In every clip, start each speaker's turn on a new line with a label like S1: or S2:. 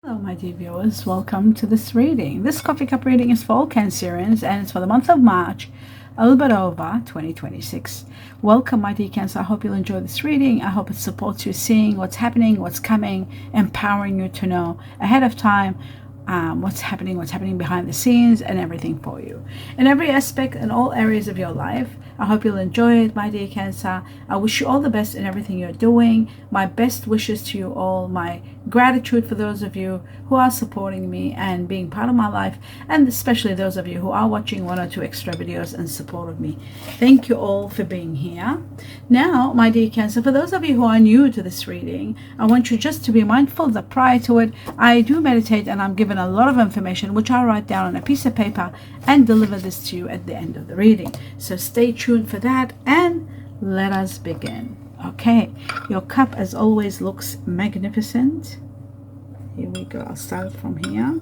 S1: Hello, my dear viewers. Welcome to this reading. This coffee cup reading is for all Cancerians and it's for the month of March, a little bit over 2026. Welcome, my dear Cancer. I hope you'll enjoy this reading. I hope it supports you seeing what's happening, what's coming, empowering you to know ahead of time what's happening behind the scenes, and everything for you. In every aspect and all areas of your life, I hope you'll enjoy it, my dear Cancer. I wish you all the best in everything you're doing. My best wishes to you all. My gratitude for those of you who are supporting me and being part of my life, and especially those of you who are watching one or two extra videos in support of me. Thank you all for being here. Now, my dear Cancer, for those of you who are new to this reading, I want you just to be mindful that prior to it, I do meditate and I'm given a lot of information which I'll write down on a piece of paper and deliver this to you at the end of the reading. So stay tuned for that and let us begin. Okay, your cup as always looks magnificent. Here we go. I'll start from here.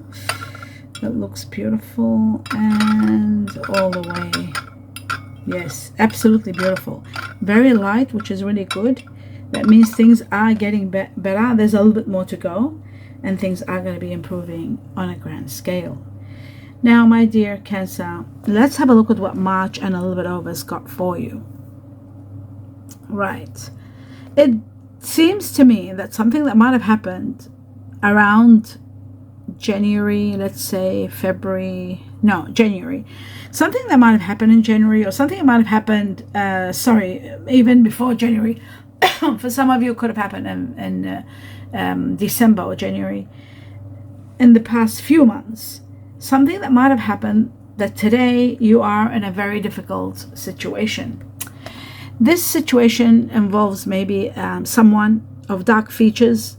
S1: It looks beautiful and all the way. Yes, absolutely beautiful. Very light, which is really good. That means things are getting better. There's a little bit more to go and things are going to be improving on a grand scale. Now, my dear Cancer, let's have a look at what March and a little bit over has got for you. Right. It seems to me that something that might have happened around January, let's say January. Something that might have happened in January, or something that might have happened, even before January. For some of you, it could have happened in December or January. In the past few months, something that might have happened that today you are in a very difficult situation. This situation involves maybe someone of dark features.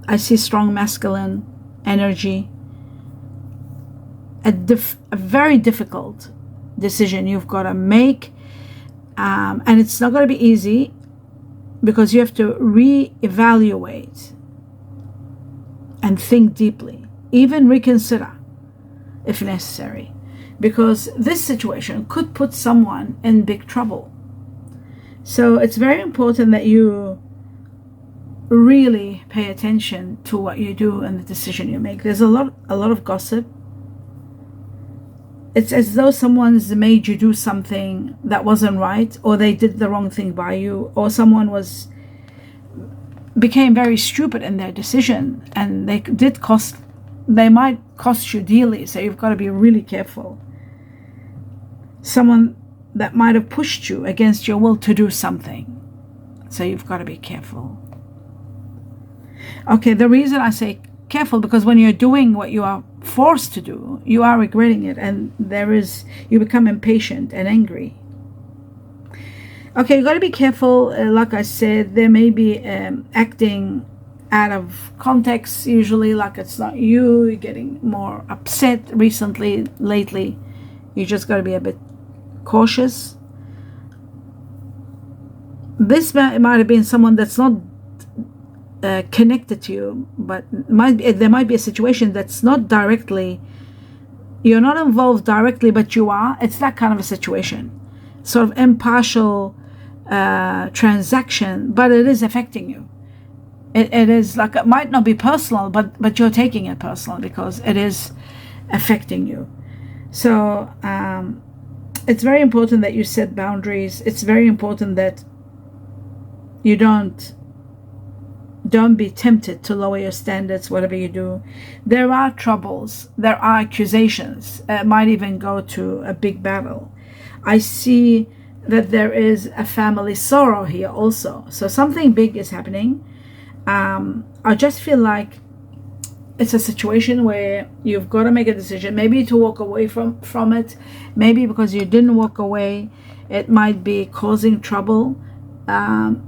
S1: I see strong masculine energy. A very difficult decision you've got to make. And it's not going to be easy because you have to reevaluate and think deeply. Even reconsider if necessary. Because this situation could put someone in big trouble. So it's very important that you really pay attention to what you do and the decision you make. There's a lot of gossip. It's as though someone's made you do something that wasn't right, or they did the wrong thing by you, or someone became very stupid in their decision, and they might cost you dearly. So you've got to be really careful. Someone that might have pushed you against your will to do something. So you've got to be careful. Okay, the reason I say careful, because when you're doing what you are forced to do, you are regretting it, and you become impatient and angry. Okay, you got to be careful. Like I said, there may be acting out of context, usually, like it's not you. You're getting more upset lately. You just got to be a bit cautious. This might have been someone that's not connected to you, but there might be a situation that's not directly, you're not involved directly, but you are. It's that kind of a situation, sort of impartial transaction, but it is affecting you. It is like, it might not be personal, but you're taking it personal because it is affecting you. So it's very important that you set boundaries. It's very important that you don't be tempted to lower your standards, whatever you do. There are troubles. There are accusations. It might even go to a big battle. I see that there is a family sorrow here also. So something big is happening. I just feel like it's a situation where you've got to make a decision, maybe to walk away from it. Maybe because you didn't walk away, it might be causing trouble.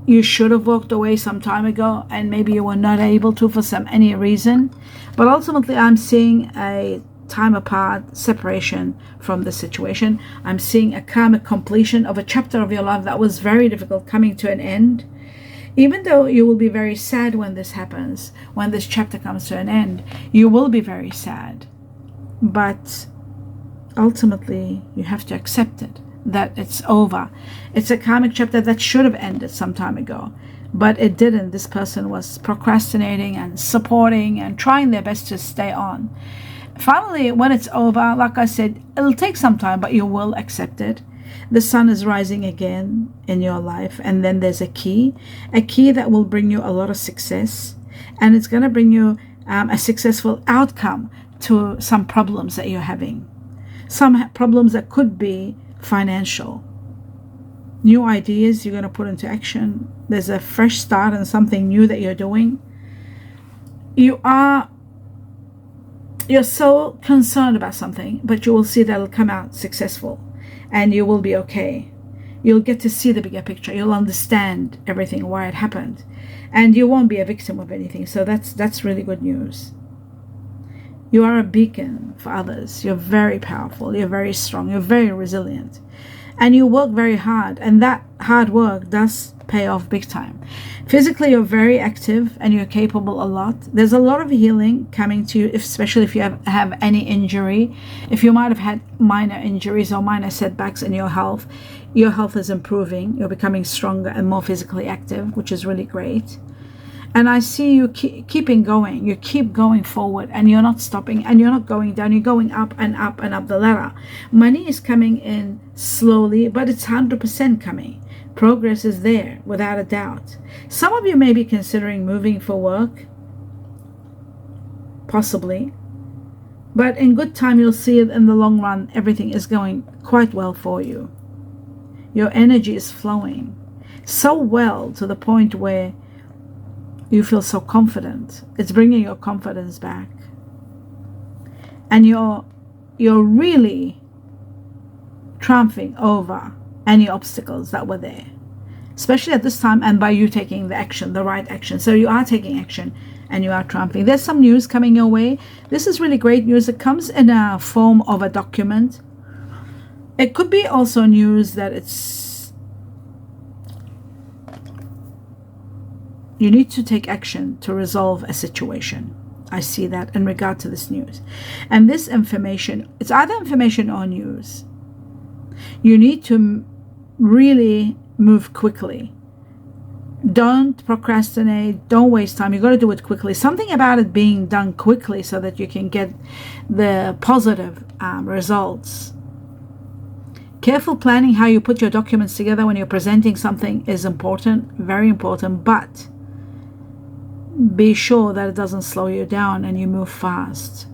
S1: You should have walked away some time ago, and maybe you were not able to for any reason. But ultimately, I'm seeing a time apart separation from the situation. I'm seeing a karmic completion of a chapter of your life that was very difficult coming to an end. Even though you will be very sad when this happens, when this chapter comes to an end, you will be very sad. But ultimately, you have to accept it, that it's over. It's a karmic chapter that should have ended some time ago. but it didn't. This person was procrastinating and supporting and trying their best to stay on. Finally, when it's over, like I said, it'll take some time, but you will accept it. The sun is rising again in your life, and then there's a key that will bring you a lot of success, and it's going to bring you a successful outcome to some problems that you're having. Some problems that could be financial. New ideas you're going to put into action. There's a fresh start and something new that you're doing. You're so concerned about something, but you will see that it'll come out successful and you will be okay. You'll get to see the bigger picture. You'll understand everything, why it happened, and you won't be a victim of anything. So that's really good news. You are a beacon for others. You're very powerful. You're very strong. You're very resilient. And you work very hard. And that hard work does pay off big time. Physically, you're very active and you're capable a lot. There's a lot of healing coming to you, especially if you have any injury. If you might have had minor injuries or minor setbacks in your health is improving. You're becoming stronger and more physically active, which is really great. And I see you keeping going. You keep going forward and you're not stopping and you're not going down. You're going up and up and up the ladder. Money is coming in slowly, but it's 100% coming. Progress is there without a doubt. Some of you may be considering moving for work. Possibly. But in good time, you'll see it in the long run. Everything is going quite well for you. Your energy is flowing so well to the point where you feel so confident. It's bringing your confidence back. And you're really triumphing over any obstacles that were there. Especially at this time and by you taking the action, the right action. So you are taking action and you are triumphing. There's some news coming your way. This is really great news. It comes in a form of a document. It could be also news that you need to take action to resolve a situation. I see that in regard to this news. And this information, it's either information or news. You need to really move quickly. Don't procrastinate. Don't waste time. You got to do it quickly. Something about it being done quickly so that you can get the positive results. Careful planning how you put your documents together when you're presenting something is important, very important, but be sure that it doesn't slow you down and you move fast.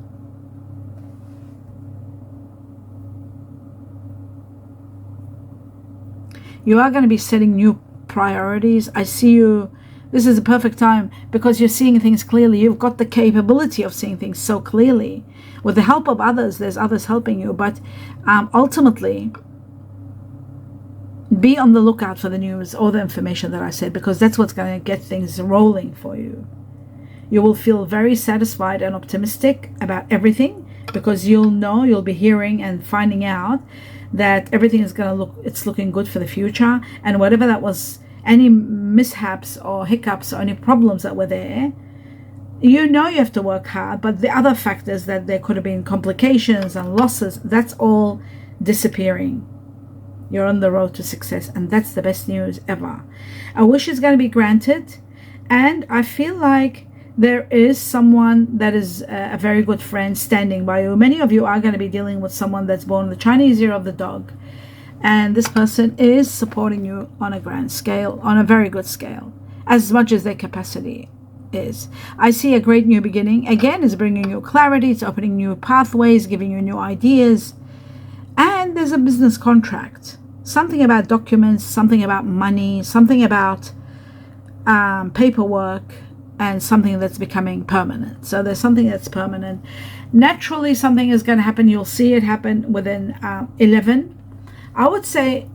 S1: You are going to be setting new priorities. I see you. This is a perfect time because you're seeing things clearly. You've got the capability of seeing things so clearly. With the help of others, there's others helping you. But ultimately, be on the lookout for the news or the information that I said, because that's what's going to get things rolling for you. You will feel very satisfied and optimistic about everything because you'll be hearing and finding out that everything is it's looking good for the future. And whatever that was, any mishaps or hiccups or any problems that were there, you have to work hard, but the other factors that there could have been complications and losses, that's all disappearing. You're on the road to success, and that's the best news ever. A wish is going to be granted, and I feel like there is someone that is a very good friend standing by you. Many of you are going to be dealing with someone that's born the Chinese year of the dog, and this person is supporting you on a grand scale, on a very good scale, as much as their capacity is. I see a great new beginning. Again, it's bringing you clarity. It's opening new pathways, giving you new ideas. And there's a business contract. Something about documents, something about money, something about paperwork, and something that's becoming permanent. So there's something that's permanent. Naturally, something is going to happen. You'll see it happen within 11. I would say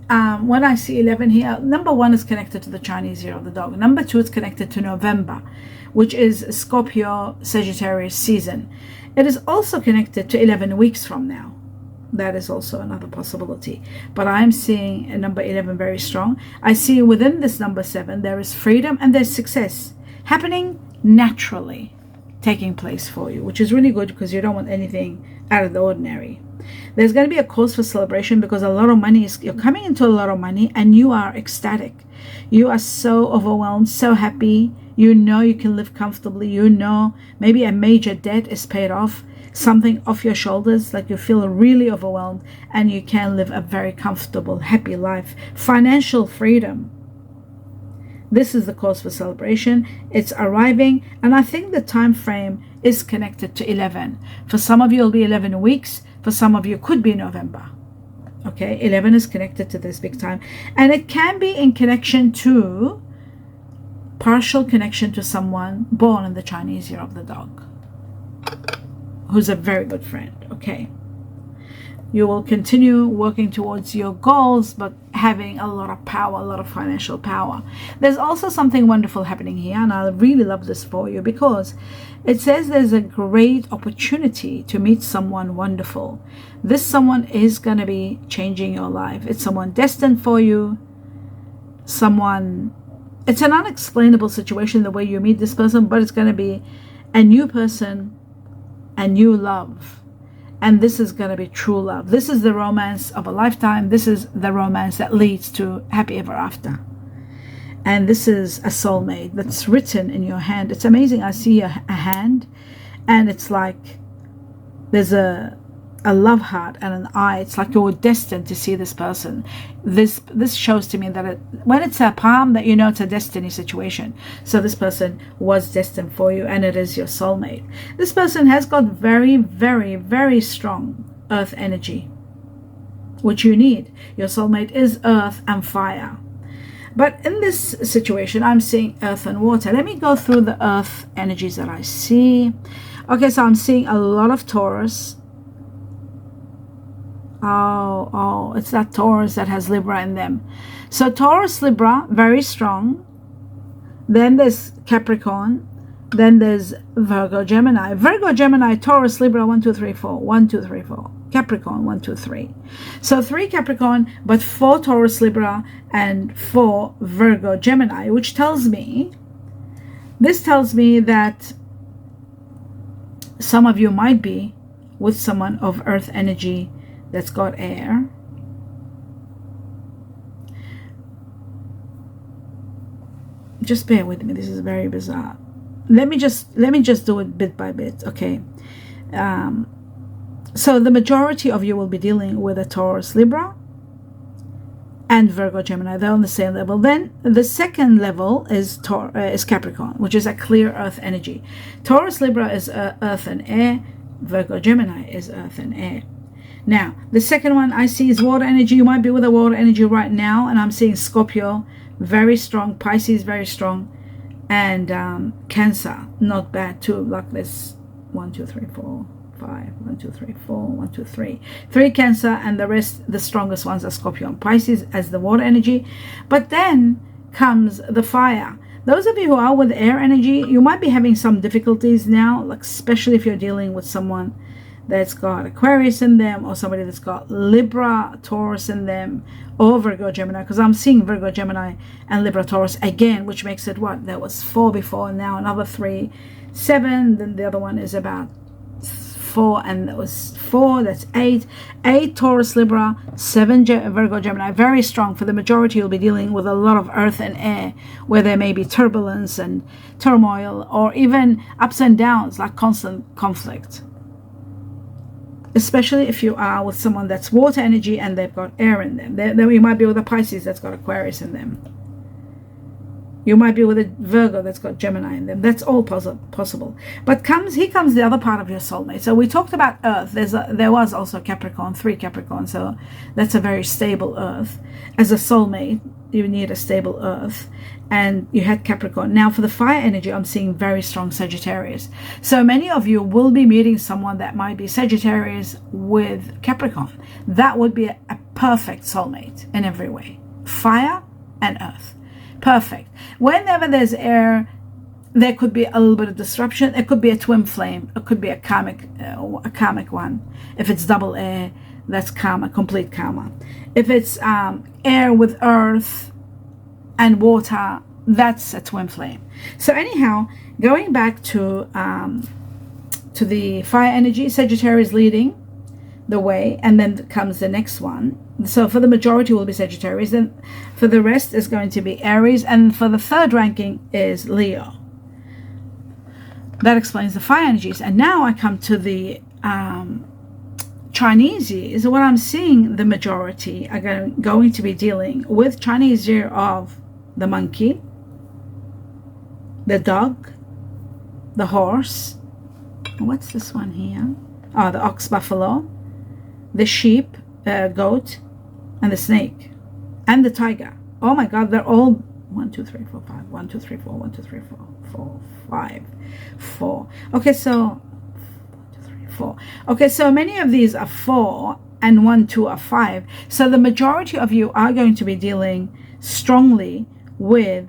S1: when I see 11 here, number 1 is connected to the Chinese year of the dog. Number 2 is connected to November, which is Scorpio Sagittarius season. It is also connected to 11 weeks from now. That is also another possibility. But I'm seeing a number 11 very strong. I see within this number 7, there is freedom and there's success happening naturally. taking place for you, which is really good because you don't want anything out of the ordinary. There's going to be a cause for celebration because a lot of money is, you're coming into a lot of money and you are ecstatic. You are so overwhelmed, so happy. You know you can live comfortably. You know maybe a major debt is paid off, something off your shoulders, like you feel really overwhelmed and you can live a very comfortable, happy life. Financial freedom. This is the cause for celebration. It's arriving, and I think the time frame is connected to 11. For some of you, it'll be 11 weeks. For some of you, it could be November. Okay, 11 is connected to this big time, and it can be in connection to, partial connection to someone born in the Chinese year of the dog, who's a very good friend. Okay, you will continue working towards your goals, but having a lot of power, a lot of financial power. There's also something wonderful happening here, and I really love this for you because it says there's a great opportunity to meet someone wonderful. This someone is going to be changing your life. It's someone destined for you. Someone, it's an unexplainable situation the way you meet this person, but it's going to be a new person, a new love. And this is going to be true love. This is the romance of a lifetime. This is the romance that leads to happy ever after. And this is a soulmate that's written in your hand. It's amazing. I see a hand, and it's like there's a love heart and an eye. It's like you're destined to see this person. This shows to me that when it's a palm, that you know it's a destiny situation. So this person was destined for you, and it is your soulmate. This person has got very, very, very strong earth energy, which you need. Your soulmate is earth and fire. But in this situation, I'm seeing earth and water. Let me go through the earth energies that I see. Okay, so I'm seeing a lot of Taurus. Oh, it's that Taurus that has Libra in them. So Taurus, Libra, very strong. Then there's Capricorn. Then there's Virgo, Gemini. Virgo, Gemini, Taurus, Libra, 1, 2, 3, 4. 1, 2, 3, 4. Capricorn, 1, 2, 3. So 3 Capricorn, but 4 Taurus, Libra, and 4 Virgo, Gemini, which tells me, this tells me that some of you might be with someone of earth energy that's got air. Just bear with me. This is very bizarre. Let me just do it bit by bit. Okay. So the majority of you will be dealing with a Taurus, Libra, and Virgo, Gemini. They're on the same level. Then the second level is Capricorn, which is a clear earth energy. Taurus, Libra is earth and air. Virgo, Gemini is earth and air. Now, the second one I see is water energy. You might be with a water energy right now, and I'm seeing Scorpio, very strong, Pisces, very strong, and Cancer, not bad too. Like this, 1, 2, 3, 4, 5, 1, 2, 3, 4, 1, 2, 3. 3 Cancer, and the rest, the strongest ones are Scorpio and Pisces as the water energy. But then comes the fire. Those of you who are with air energy, you might be having some difficulties now, like especially if you're dealing with someone that's got Aquarius in them, or somebody that's got Libra, Taurus in them, or Virgo, Gemini, because I'm seeing Virgo, Gemini, and Libra, Taurus again, which makes it what? There was 4 before, and now another 3, 7, then the other one is about 4, and that was 4, that's 8. 8 Taurus, Libra, 7 Virgo, Gemini, very strong. For the majority, you'll be dealing with a lot of earth and air, where there may be turbulence and turmoil, or even ups and downs, like constant conflict. Especially if you are with someone that's water energy and they've got air in them. Then you might be with a Pisces that's got Aquarius in them. You might be with a Virgo that's got Gemini in them. That's all possible. But here comes the other part of your soulmate. So we talked about Earth. There was also Capricorn, 3 Capricorn. So that's a very stable Earth. As a soulmate, you need a stable Earth. And you had Capricorn. Now for the fire energy, I'm seeing very strong Sagittarius. So many of you will be meeting someone that might be Sagittarius with Capricorn. That would be a perfect soulmate in every way. Fire and earth. Perfect. Whenever there's air, there could be a little bit of disruption. It could be a twin flame. It could be a karmic one. If it's double air, that's karma, complete karma. If it's air with earth and water, that's a twin flame. So anyhow, Going back to the fire energy, Sagittarius leading the way, and then comes the next one. So for the majority will be Sagittarius, and for the rest is going to be Aries, and for the third ranking is Leo. That explains the fire energies. And now I come to the Chinese years. What I'm seeing, the majority are going to be dealing with Chinese year of the monkey, the dog, the horse. What's this one here? Oh, the ox buffalo, the sheep, goat, and the snake, and the tiger. Oh my God, they're all 1, 2, 3, 4, 5. 1, 2, 3, 4. 1, 2, 3, 4. 4, 5, 4. Okay, so 1, 2, 3, 4. Okay, so many of these are 4, and 1, 2 are 5. So the majority of you are going to be dealing strongly with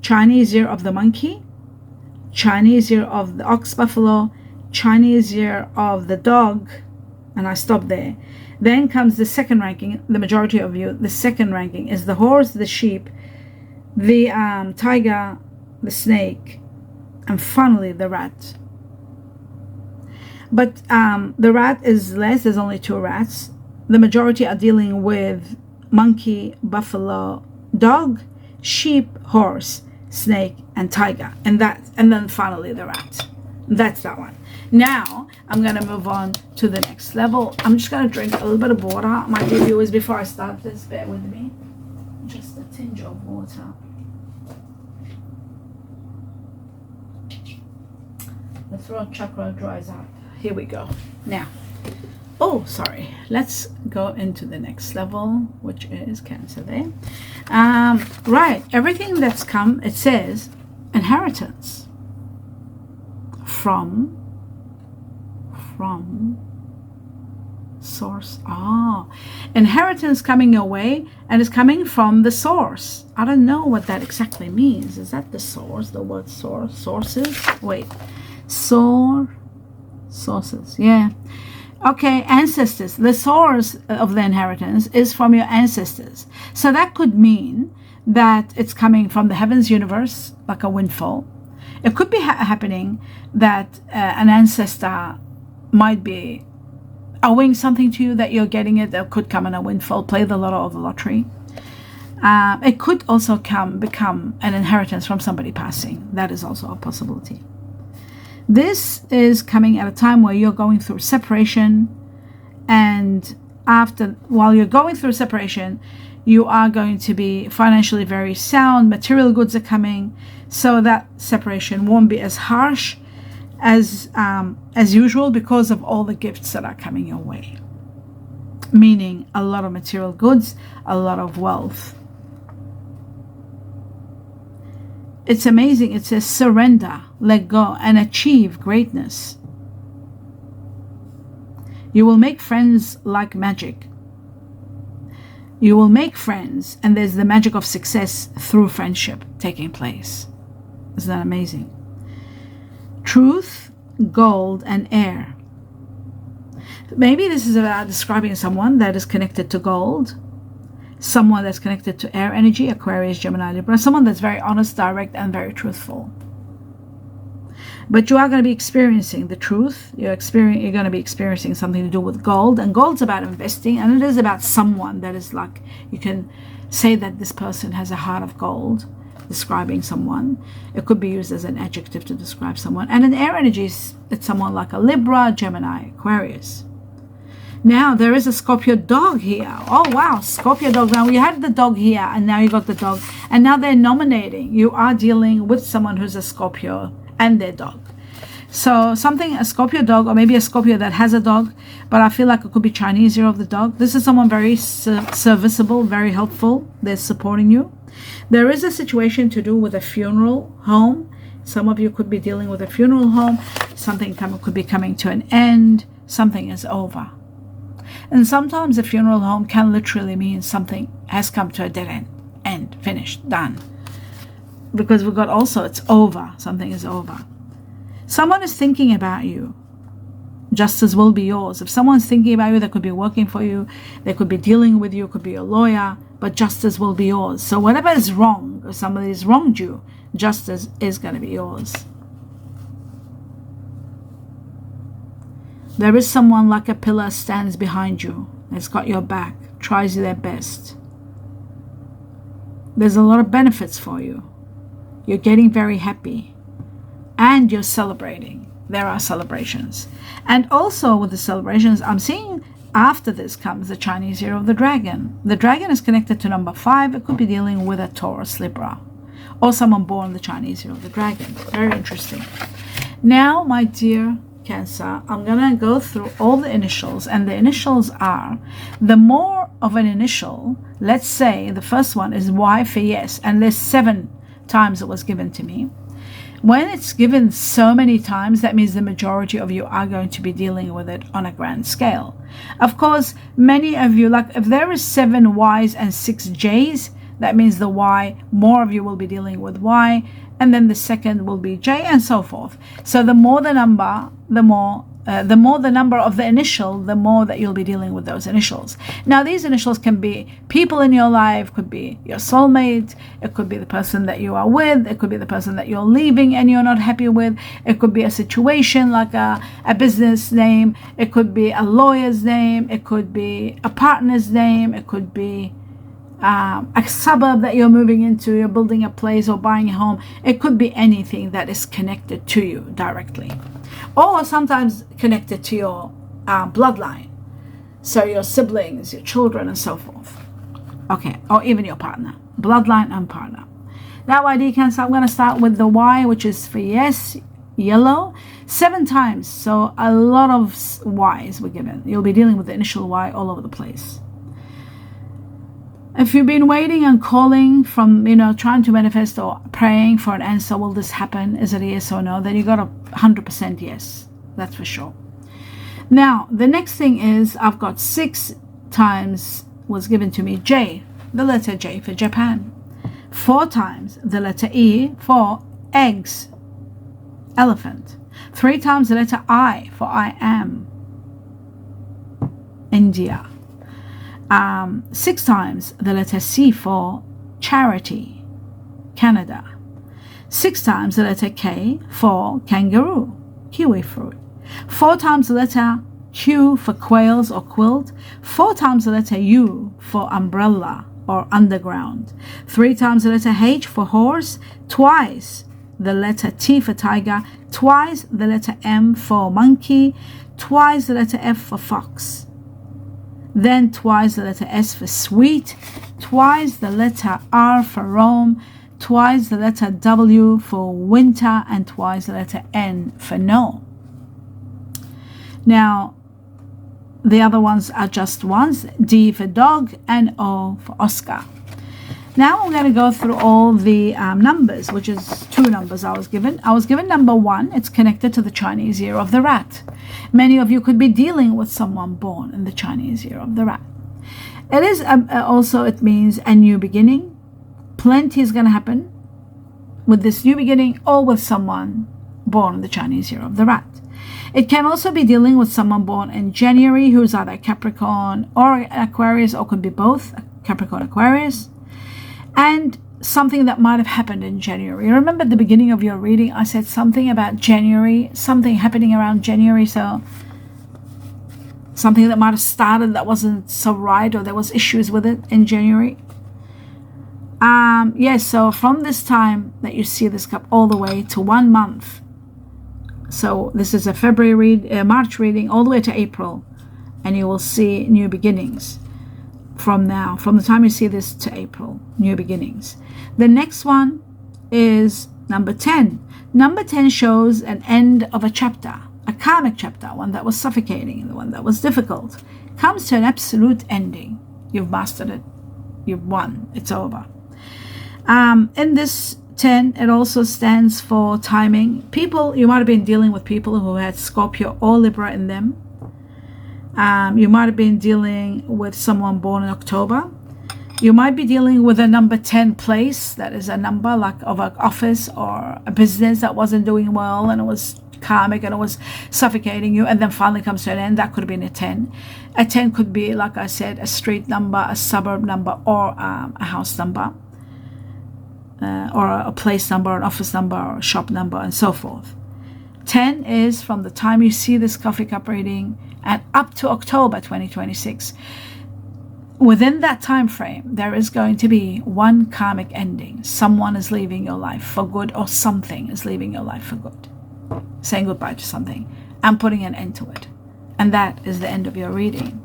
S1: Chinese year of the monkey, Chinese year of the ox buffalo, Chinese year of the dog, and I stop there. Then comes the second ranking. The majority of you, the second ranking is the horse, the sheep, the tiger, the snake, and finally the rat. But the rat is less. There's only 2 rats. The majority are dealing with monkey, buffalo, dog, sheep, horse, snake, and tiger, and then finally the rat. That's that one. Now I'm going to move on to the next level. I'm just going to drink a little bit of water, my dear viewers, before I start this. Bear with me. Just a tinge of water. The throat chakra dries up. Here we go. Now, let's go into the next level, which is Cancer there. Right, everything that's come, it says inheritance from source. Inheritance coming your way, and it's coming from the source. I don't know what that exactly means. Is that the source? The word source? Sources? Wait. Sources. Yeah. Okay, ancestors. The source of the inheritance is from your ancestors. So that could mean that it's coming from the heavens universe, like a windfall. It could be happening that an ancestor might be owing something to you, that you're getting it. That could come in a windfall. Play the lotto or the lottery. It could also become an inheritance from somebody passing. That is also a possibility. This is coming at a time where you're going through separation, and while you're going through separation, you are going to be financially very sound. Material goods are coming, so that separation won't be as harsh as usual, because of all the gifts that are coming your way. Meaning a lot of material goods, a lot of wealth. It's amazing. It says surrender, let go, and achieve greatness. You will make friends like magic. You will make friends, and there's the magic of success through friendship taking place. Isn't that amazing? Truth, gold, and air. Maybe this is about describing someone that is connected to gold, someone that's connected to air energy, Aquarius, Gemini, Libra, someone that's very honest, direct, and very truthful. But you are going to be experiencing the truth. You're going to be experiencing something to do with gold, and gold's about investing, and it is about someone that is like, you can say that this person has a heart of gold, describing someone. It could be used as an adjective to describe someone. And in air energies, it's someone like a Libra, Gemini, Aquarius. Now there is a Scorpio dog here. Oh wow, Scorpio dog. Now we had the dog here, and now you got the dog, and now they're nominating. You are dealing with someone who's a Scorpio and their dog. So a Scorpio dog, or maybe a Scorpio that has a dog, but I feel like it could be Chinese year of the dog. This is someone very serviceable, very helpful. They're supporting you. There is a situation to do with a funeral home. Some of you could be dealing with a funeral home. Something could be coming to an end. Something is over. And sometimes a funeral home can literally mean something has come to a dead end, finished, done. Because we've got also, it's over, something is over. Someone is thinking about you. Justice will be yours. If someone's thinking about you, they could be working for you, they could be dealing with you, could be a lawyer, but justice will be yours. So whatever is wrong, if somebody's wronged you, justice is going to be yours. There is someone like a pillar stands behind you. It's got your back, tries their best. There's a lot of benefits for you. You're getting very happy. And you're celebrating. There are celebrations. And also with the celebrations, I'm seeing after this comes the Chinese Year of the Dragon. The dragon is connected to number 5. It could be dealing with a Taurus, Libra, or someone born the Chinese Year of the Dragon. Very interesting. Now, my dear Cancer, I'm going to go through all the initials, and the initials are, the more of an initial, let's say the first one is Y for yes, and there's 7 times it was given to me. When it's given so many times, that means the majority of you are going to be dealing with it on a grand scale. Of course, many of you, like if there is 7 Ys and 6 Js, that means the Y, more of you will be dealing with Y, and then the second will be J, and so forth. So the more the number, the more the number of the initial, the more that you'll be dealing with those initials. Now, these initials can be people in your life, could be your soulmate, it could be the person that you are with, it could be the person that you're leaving and you're not happy with, it could be a situation like a business name, it could be a lawyer's name, it could be a partner's name, it could be a suburb that you're moving into, you're building a place or buying a home. It could be anything that is connected to you directly, or sometimes connected to your bloodline, so your siblings, your children, and so forth. Okay, or even your partner, bloodline and partner. Now, ID Cancer, I'm going to start with the Y, which is for yes, yellow, 7 times. So a lot of Ys were given. You'll be dealing with the initial Y all over the place. If you've been waiting and calling from, trying to manifest or praying for an answer, will this happen? Is it a yes or no? Then you got a 100% yes. That's for sure. Now, the next thing is I've got 6 times was given to me J, the letter J for Japan. 4 times the letter E for eggs, elephant. 3 times the letter I for I am, India. 6 times the letter C for charity, Canada. 6 times the letter K for kangaroo, kiwi fruit. 4 times the letter Q for quails or quilt. 4 times the letter U for umbrella or underground. 3 times the letter H for horse. Twice the letter T for tiger. Twice the letter M for monkey. Twice the letter F for fox. Then twice the letter S for sweet, twice the letter R for Rome, twice the letter W for winter, and twice the letter N for no. Now, the other ones are just ones, D for dog and O for Oscar. Now I'm going to go through all the numbers, which is 2 numbers I was given. I was given number 1. It's connected to the Chinese Year of the Rat. Many of you could be dealing with someone born in the Chinese Year of the Rat. It is also, it means a new beginning. Plenty is going to happen with this new beginning or with someone born in the Chinese Year of the Rat. It can also be dealing with someone born in January who's either Capricorn or Aquarius, or could be both, Capricorn, Aquarius. And something that might have happened in January. Remember at the beginning of your reading, I said something about January, something happening around January. So something that might have started that wasn't so right, or there was issues with it in January. Yes, so from this time that you see this cup all the way to 1 month. So this is a March reading all the way to April, and you will see new beginnings. From now, from the time you see this to April, new beginnings. The next one is number 10. Number 10 shows an end of a chapter, a karmic chapter, one that was suffocating, the one that was difficult, comes to an absolute ending. You've mastered it. You've won. It's over. In this 10, it also stands for timing. People, you might have been dealing with people who had Scorpio or Libra in them. You might have been dealing with someone born in October. You might be dealing with a number 10 place, that is a number like of an office or a business that wasn't doing well, and it was karmic and it was suffocating you, and then finally comes to an end. That could have been a 10. A 10 could be, like I said, a street number, a suburb number, or a house number, or a place number, an office number, or a shop number, and so forth. 10 is from the time you see this coffee cup reading and up to October 2026. Within that time frame, there is going to be one karmic ending. Someone is leaving your life for good, or something is leaving your life for good. Saying goodbye to something and putting an end to it. And that is the end of your reading.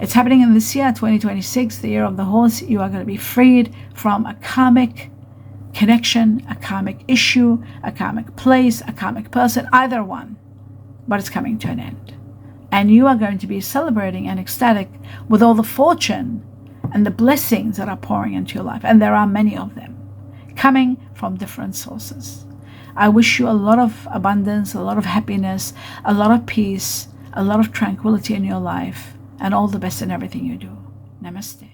S1: It's happening in this year, 2026, the year of the horse. You are going to be freed from a karmic connection, a karmic issue, a karmic place, a karmic person, either one. But it's coming to an end. And you are going to be celebrating and ecstatic with all the fortune and the blessings that are pouring into your life. And there are many of them coming from different sources. I wish you a lot of abundance, a lot of happiness, a lot of peace, a lot of tranquility in your life, and all the best in everything you do. Namaste.